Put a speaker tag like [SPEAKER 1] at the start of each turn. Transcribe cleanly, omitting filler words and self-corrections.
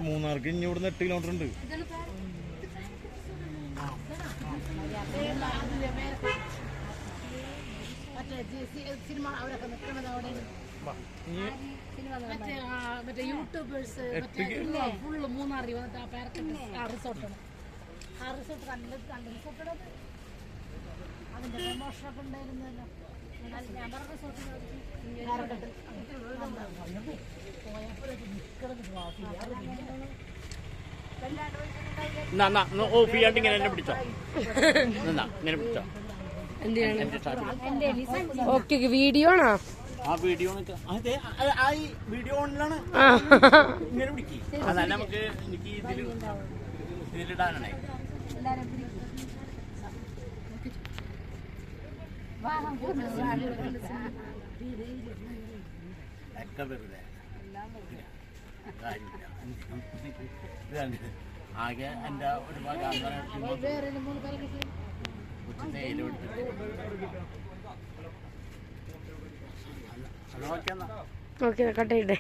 [SPEAKER 1] മൂന്നാർക്ക് ഇനി ഇവിടുന്ന് 8 കിലോമീറ്റർ ഉണ്ട്.
[SPEAKER 2] മറ്റേ യൂട്യൂബേഴ്സ് ഫുള്ള് മൂന്നാറി വന്നിട്ട് ആ റിസോർട്ടാണ്. ആ റിസോർട്ട് നല്ല റിസോർട്ടാണ്. അതിന്റെ പ്രമോഷനൊക്കെ ഉണ്ടായിരുന്നല്ലോ. ഞാൻ പറഞ്ഞ റിസോർട്ട്
[SPEAKER 1] ഓഫ് ചെയ്യാണ്ട് ഇങ്ങനെ എന്നെ പിടിച്ചോ, ഇങ്ങനെ പിടിച്ചോ.
[SPEAKER 3] ഓക്കെ വീഡിയോ ആണോ?
[SPEAKER 1] ആ വീഡിയോ വീഡിയോ ഓണിലാണ്. ഇങ്ങനെ പിടിക്കും. അതല്ല നമുക്ക് എനിക്ക് ഇതിലിടാനാണേ. ആകെ എന്റെ ഒരുപാട്
[SPEAKER 3] ഓക്കെ കട്ട് ചെയ്യട്ടെ.